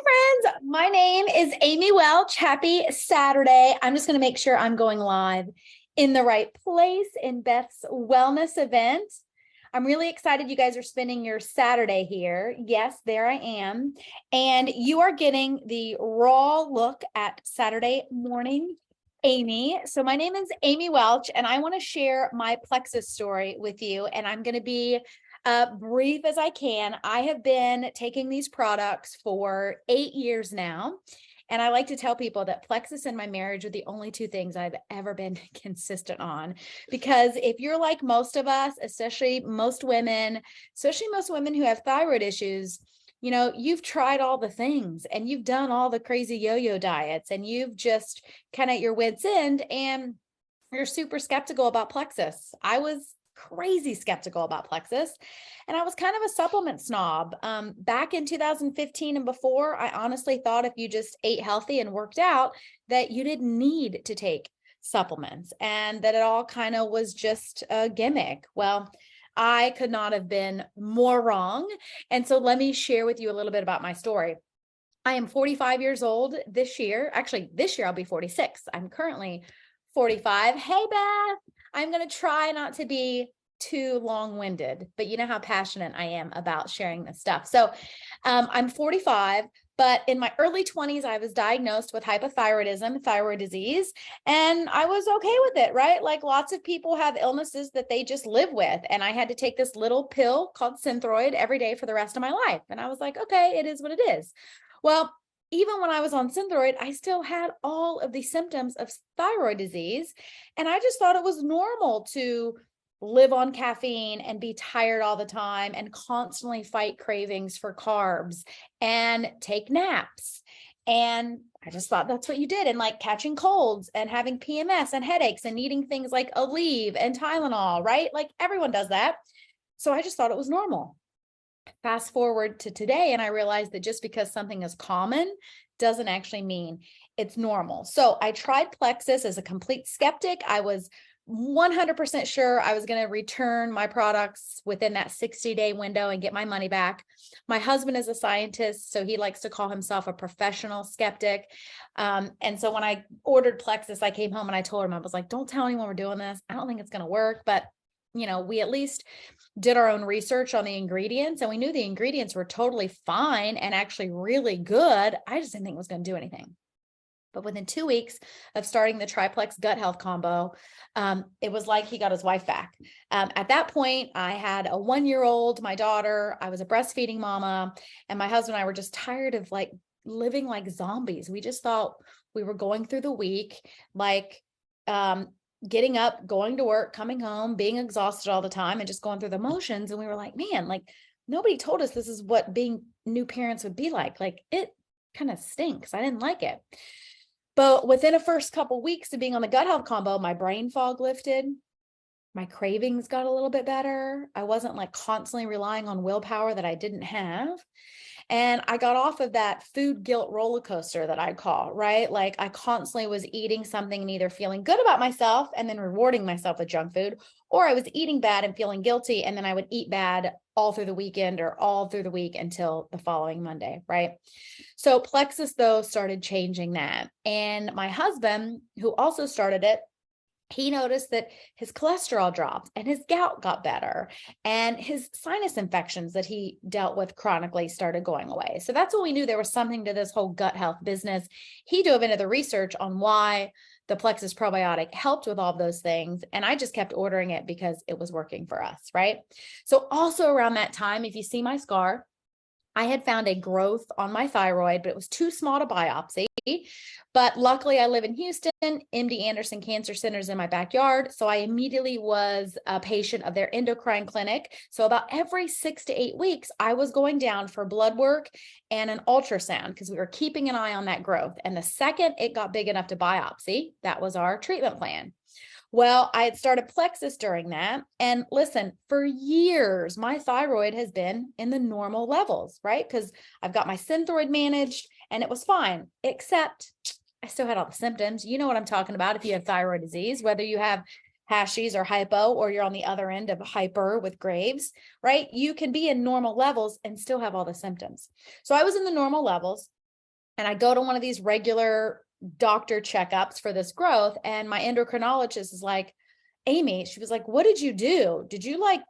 friends. My name is Amy Welch. Happy Saturday. I'm just going to make sure I'm going live in the right place in Beth's wellness event. I'm really excited you guys are spending your Saturday here. Yes, there I am. And you are getting the raw look at Saturday morning Amy. So my name is Amy Welch, and I want to share my plexus story with you. And I'm going to be brief as I can. I have been taking these products for 8 years now. And I like to tell people that plexus and my marriage are the only two things I've ever been consistent on. Because if you're like most of us, especially most women who have thyroid issues, you've tried all the things and you've done all the crazy yo-yo diets and you've just kind of at your wit's end and you're super skeptical about plexus. I was crazy skeptical about plexus. And I was kind of a supplement snob. Back in 2015 and before, I honestly thought if you just ate healthy and worked out, that you didn't need to take supplements and that it all kind of was just a gimmick. Well, I could not have been more wrong. And so let me share with you a little bit about my story. I am 45 years old this year. Actually, this year I'll be 46. I'm currently 45. Hey, Beth. I'm going to try not to be too long-winded, but you know how passionate I am about sharing this stuff. So I'm 45, but in my early 20s, I was diagnosed with hypothyroidism, thyroid disease, and I was okay with it, right? Like lots of people have illnesses that they just live with. And I had to take this little pill called Thyroid every day for the rest of my life. And I was like, okay, it is what it is. Well, even when I was on Thyroid, I still had all of the symptoms of thyroid disease. And I just thought it was normal to live on caffeine and be tired all the time and constantly fight cravings for carbs and take naps. And I just thought that's what you did. And like catching colds and having PMS and headaches and needing things like Aleve and Tylenol, right? Like everyone does that. So I just thought it was normal. Fast forward to today, and I realized that just because something is common doesn't actually mean it's normal. So I tried Plexus as a complete skeptic. I was 100% sure I was going to return my products within that 60-day window and get my money back. My husband is a scientist, so he likes to call himself a professional skeptic. And so when I ordered Plexus, I came home and I told him, I was like, don't tell anyone we're doing this. I don't think it's going to work, but we at least did our own research on the ingredients and we knew the ingredients were totally fine and actually really good. I just didn't think it was going to do anything. But within 2 weeks of starting the triplex gut health combo, it was like he got his wife back. At that point, I had a 1-year-old, my daughter, I was a breastfeeding mama, and my husband and I were just tired of like living like zombies. We just thought we were going through the week, like, getting up, going to work, coming home, being exhausted all the time and just going through the motions. And we were like, man, like nobody told us this is what being new parents would be like. Like it kind of stinks. I didn't like it. But within the first couple of weeks of being on the gut health combo, my brain fog lifted. My cravings got a little bit better. I wasn't like constantly relying on willpower that I didn't have. And I got off of that food guilt roller coaster that I call, right? Like I constantly was eating something and either feeling good about myself and then rewarding myself with junk food, or I was eating bad and feeling guilty. And then I would eat bad all through the weekend or all through the week until the following Monday, right? So Plexus, though, started changing that. And my husband, who also started it, he noticed that his cholesterol dropped and his gout got better and his sinus infections that he dealt with chronically started going away. So that's when we knew there was something to this whole gut health business. He dove into the research on why the Plexus probiotic helped with all of those things. And I just kept ordering it because it was working for us, right? So also around that time, if you see my scar, I had found a growth on my thyroid, but it was too small to biopsy. But luckily, I live in Houston. MD Anderson Cancer Center is in my backyard. So I immediately was a patient of their endocrine clinic. So about every 6 to 8 weeks, I was going down for blood work and an ultrasound because we were keeping an eye on that growth. And the second it got big enough to biopsy, that was our treatment plan. Well, I had started Plexus during that. And listen, for years, my thyroid has been in the normal levels, right? Because I've got my Synthroid managed and it was fine, except I still had all the symptoms. You know what I'm talking about if you have thyroid disease, whether you have Hashis or hypo, or you're on the other end of hyper with Graves, right? You can be in normal levels and still have all the symptoms. So I was in the normal levels. And I go to one of these regular doctor checkups for this growth. And my endocrinologist is like, Amy, she was like, what did you do? Did you like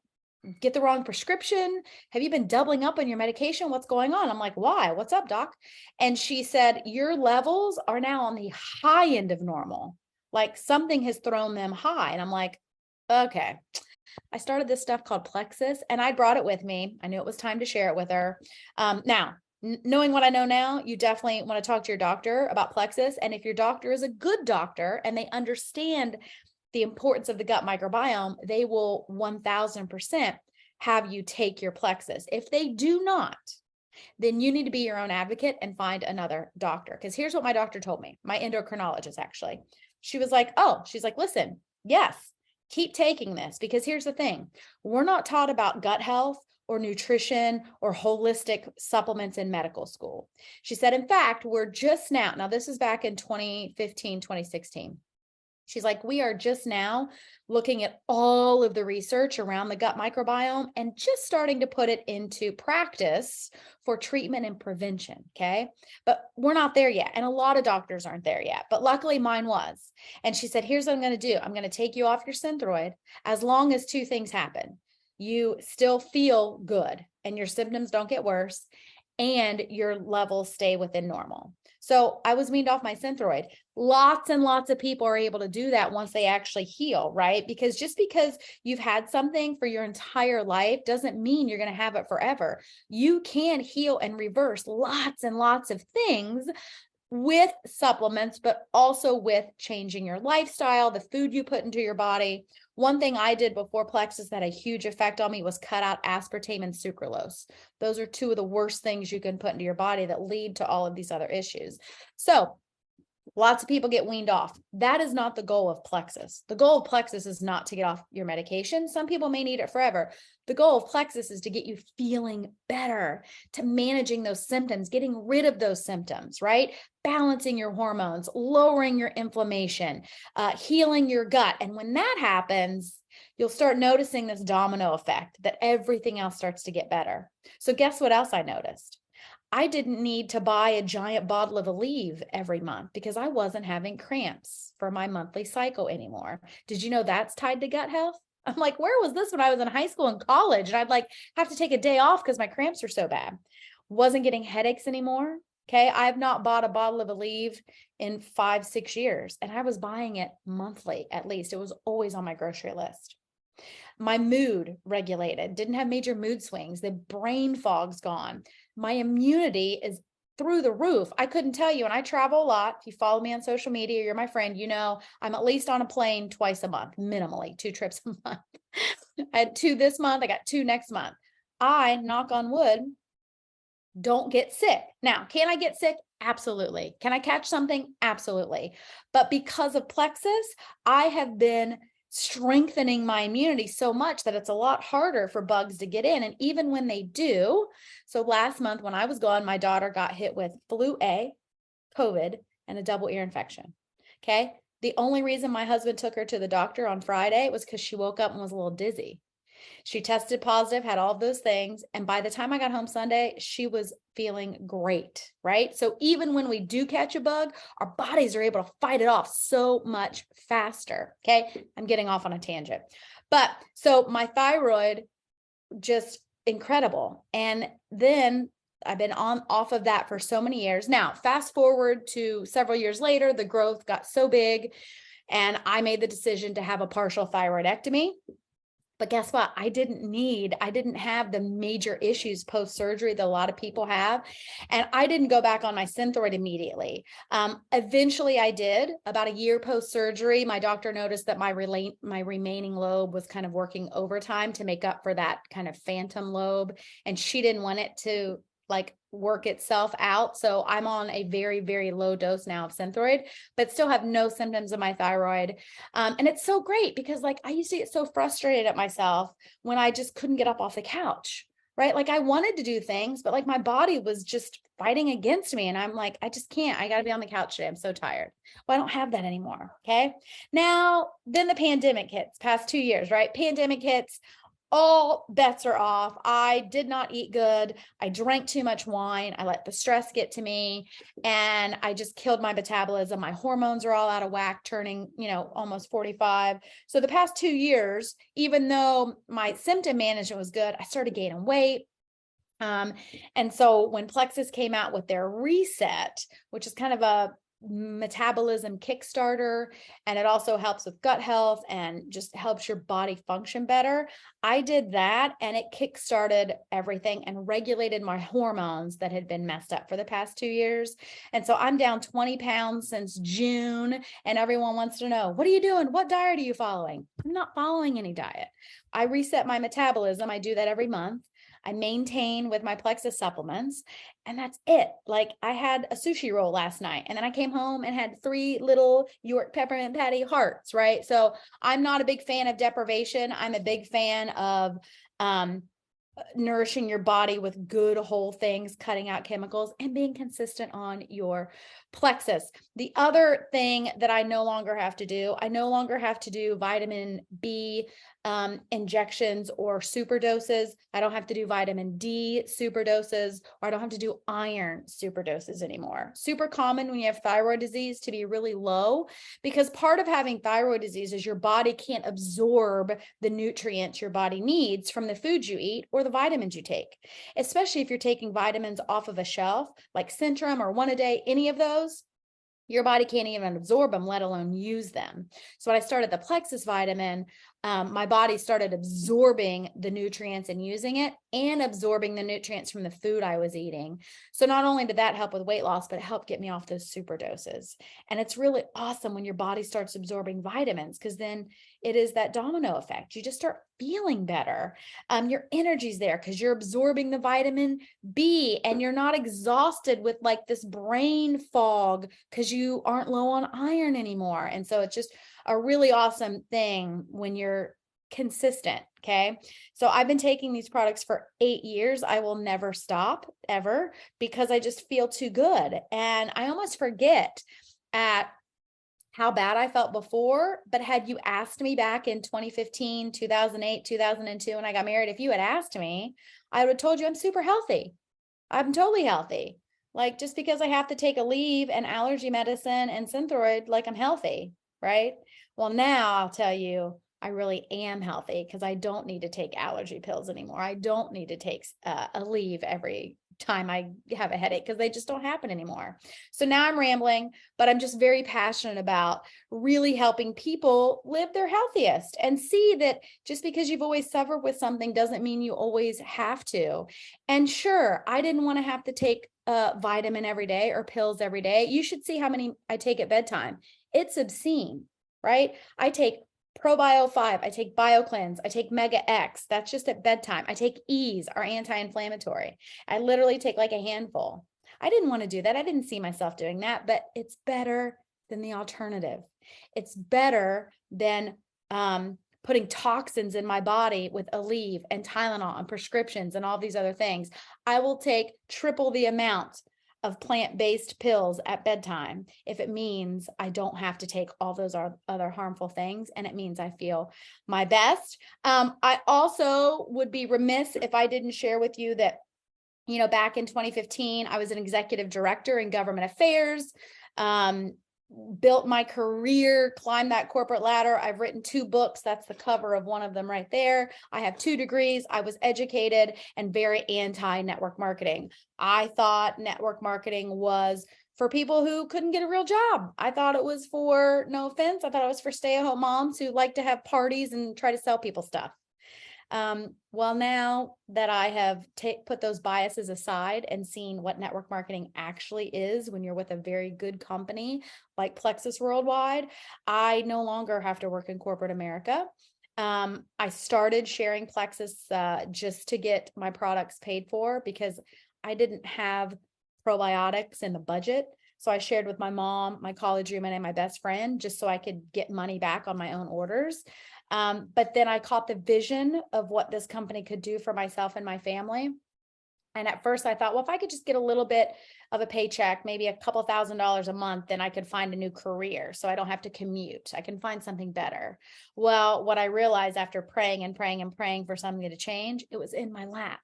get the wrong prescription? Have you been doubling up on your medication? What's going on? I'm like, why? What's up, doc? And she said, your levels are now on the high end of normal. Like something has thrown them high. And I'm like, okay. I started this stuff called Plexus and I brought it with me. I knew it was time to share it with her. Now, knowing what I know now, you definitely want to talk to your doctor about Plexus. And if your doctor is a good doctor and they understand the importance of the gut microbiome, they will 1000% have you take your Plexus. If they do not, then you need to be your own advocate and find another doctor. Because here's what my doctor told me, my endocrinologist actually. She was like, oh, she's like, listen, yes, keep taking this, because here's the thing. We're not taught about gut health or nutrition or holistic supplements in medical school. She said, in fact, we're just now this is back in 2015, 2016. She's like, we are just now looking at all of the research around the gut microbiome and just starting to put it into practice for treatment and prevention. Okay. But we're not there yet. And a lot of doctors aren't there yet, but luckily mine was. And she said, here's what I'm going to do. I'm going to take you off your Synthroid as long as two things happen. You still feel good and your symptoms don't get worse and your levels stay within normal. So I was weaned off my Synthroid. Lots and lots of people are able to do that once they actually heal, right? Because just because you've had something for your entire life doesn't mean you're going to have it forever. You can heal and reverse lots and lots of things with supplements, but also with changing your lifestyle, the food you put into your body. One thing I did before Plexus that had a huge effect on me was cut out aspartame and sucralose. Those are two of the worst things you can put into your body that lead to all of these other issues. So lots of people get weaned off. That is not the goal of Plexus. The goal of Plexus is not to get off your medication. Some people may need it forever. The goal of Plexus is to get you feeling better, to managing those symptoms, getting rid of those symptoms, right? Balancing your hormones, lowering your inflammation, healing your gut. And when that happens, you'll start noticing this domino effect that everything else starts to get better. So guess what else I noticed? I didn't need to buy a giant bottle of Aleve every month because I wasn't having cramps for my monthly cycle anymore. Did you know that's tied to gut health? I'm like, where was this when I was in high school and college? And I'd like have to take a day off because my cramps were so bad. Wasn't getting headaches anymore. Okay. I've not bought a bottle of Aleve in 5-6 years, and I was buying it monthly at least. It was always on my grocery list. My mood regulated, didn't have major mood swings. The brain fog's gone. My immunity is through the roof. I couldn't tell you, and I travel a lot. If you follow me on social media, you're my friend, you know, I'm at least on a plane twice a month, minimally 2 trips a month. I had 2 this month. I got 2 next month. I, knock on wood, don't get sick. Now, can I get sick? Absolutely. Can I catch something? Absolutely. But because of Plexus, I have been strengthening my immunity so much that it's a lot harder for bugs to get in. And even when they do, so last month when I was gone, my daughter got hit with flu A, COVID, and a double ear infection. Okay. The only reason my husband took her to the doctor on Friday was because she woke up and was a little dizzy. She tested positive, had all of those things. And by the time I got home Sunday, she was feeling great, right? So even when we do catch a bug, our bodies are able to fight it off so much faster. Okay. I'm getting off on a tangent, but so my thyroid, just incredible. And then I've been off of that for so many years. Now, fast forward to several years later, the growth got so big and I made the decision to have a partial thyroidectomy. But guess what? I didn't have the major issues post-surgery that a lot of people have. And I didn't go back on my Synthroid immediately. Eventually I did. About a year post-surgery, my doctor noticed that my remaining lobe was kind of working overtime to make up for that kind of phantom lobe. And she didn't want it to like work itself out. So I'm on a very, very low dose now of Synthroid, but still have no symptoms of my thyroid. And it's so great because like I used to get so frustrated at myself when I just couldn't get up off the couch, right? Like I wanted to do things, but like my body was just fighting against me. And I'm like, I just can't, I got to be on the couch today. I'm so tired. Well, I don't have that anymore. Okay. Now, then the pandemic hits, past 2 years, right? Pandemic hits. all bets are off. I did not eat good. I drank too much wine. I let the stress get to me, and I just killed my metabolism. My hormones are all out of whack, turning, almost 45. So the past 2 years, even though my symptom management was good, I started gaining weight. And so when Plexus came out with their reset, which is kind of a metabolism kickstarter, and it also helps with gut health and just helps your body function better, I did that, and it kickstarted everything and regulated my hormones that had been messed up for the past 2 years. And so I'm down 20 pounds since June, and everyone wants to know, what are you doing? What diet are you following? I'm not following any diet. I reset my metabolism. I do that every month. I maintain with my Plexus supplements, and that's it. Like, I had a sushi roll last night, and then I came home and had 3 little York peppermint patty hearts, right? So I'm not a big fan of deprivation. I'm a big fan of nourishing your body with good whole things, cutting out chemicals, and being consistent on your Plexus. The other thing that I no longer have to do, I no longer have to do vitamin B injections or super doses. I don't have to do vitamin D super doses, or I don't have to do iron super doses anymore. Super common when you have thyroid disease to be really low, because part of having thyroid disease is your body can't absorb the nutrients your body needs from the foods you eat or the vitamins you take, especially if you're taking vitamins off of a shelf like Centrum or One A Day, any of those. Your body can't even absorb them, let alone use them. So when I started the Plexus vitamin, my body started absorbing the nutrients and using it, and absorbing the nutrients from the food I was eating. So not only did that help with weight loss, but it helped get me off those super doses. And it's really awesome when your body starts absorbing vitamins, because then it is that domino effect. You just start feeling better. Your energy's there because you're absorbing the vitamin B, and you're not exhausted with like this brain fog because you aren't low on iron anymore. And so it's just a really awesome thing when you're consistent. Okay. So I've been taking these products for 8 years. I will never stop ever, because I just feel too good. And I almost forget at how bad I felt before. But had you asked me back in 2015, 2008, 2002, when I got married, if you had asked me, I would have told you I'm super healthy. I'm totally healthy. Like, just because I have to take a leave and allergy medicine and Synthroid, like, I'm healthy, right? Well, now I'll tell you, I really am healthy, because I don't need to take allergy pills anymore. I don't need to take a leave every time I have a headache, because they just don't happen anymore. So now I'm rambling, but I'm just very passionate about really helping people live their healthiest, and see that just because you've always suffered with something doesn't mean you always have to. And sure, I didn't want to have to take a vitamin every day or pills every day. You should see how many I take at bedtime. It's obscene, right? I take Probio 5, I take BioCleanse, I take Mega X. That's just at bedtime. I take Ease, our anti-inflammatory. I literally take like a handful. I didn't want to do that. I didn't see myself doing that, but it's better than the alternative. It's better than putting toxins in my body with Aleve and Tylenol and prescriptions and all these other things. I will take triple the amount of plant-based pills at bedtime if it means I don't have to take all those other harmful things, and it means I feel my best. I also would be remiss if I didn't share with you that, back in 2015, I was an executive director in government affairs, built my career, climbed that corporate ladder. I've written 2 books. That's the cover of one of them right there. I have 2 degrees. I was educated and very anti-network marketing. I thought network marketing was for people who couldn't get a real job. I thought it was for, no offense, I thought it was for stay-at-home moms who like to have parties and try to sell people stuff. Well, now that I have put those biases aside and seen what network marketing actually is when you're with a very good company like Plexus Worldwide, I no longer have to work in corporate America. I started sharing Plexus just to get my products paid for, because I didn't have probiotics in the budget. So I shared with my mom, my college roommate, and my best friend, just so I could get money back on my own orders. But then I caught the vision of what this company could do for myself and my family. And at first I thought, well, if I could just get a little bit of a paycheck, maybe a couple $1,000s a month, then I could find a new career. So I don't have to commute. I can find something better. Well, what I realized after praying and praying and praying for something to change, it was in my lap.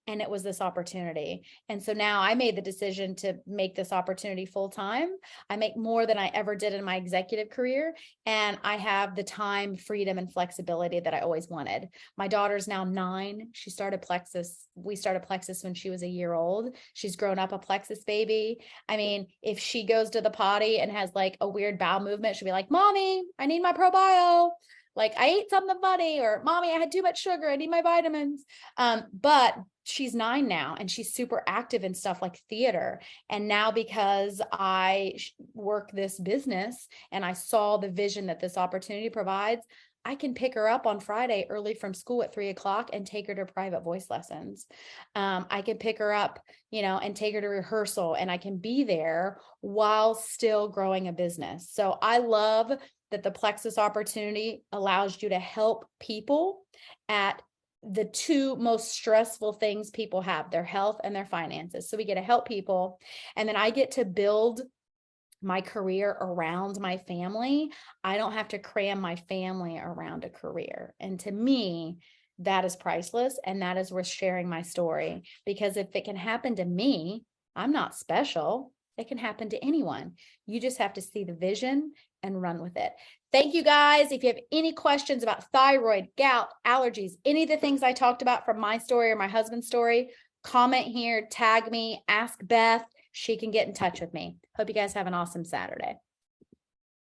And it was this opportunity. And so now I made the decision to make this opportunity full time. I make more than I ever did in my executive career. And I have the time, freedom, and flexibility that I always wanted. My daughter's now 9. She started Plexus. We started Plexus when she was a year old. She's grown up a Plexus baby. I mean, if she goes to the potty and has like a weird bowel movement, she'll be like, Mommy, I need my probio. Like I ate something funny, or Mommy, I had too much sugar. I need my vitamins. But she's 9 now and she's super active in stuff like theater. And now because I work this business and I saw the vision that this opportunity provides, I can pick her up on Friday early from school at 3 o'clock and take her to private voice lessons. I can pick her up, and take her to rehearsal, and I can be there while still growing a business. So I love that the Plexus opportunity allows you to help people at the 2 most stressful things people have, their health and their finances. So we get to help people. And then I get to build my career around my family. I don't have to cram my family around a career. And to me, that is priceless. And that is worth sharing my story, because if it can happen to me, I'm not special. It can happen to anyone. You just have to see the vision and run with it. Thank you guys. If you have any questions about thyroid, gout, allergies, any of the things I talked about from my story or my husband's story, comment here, tag me, ask Beth. She can get in touch with me. Hope you guys have an awesome Saturday.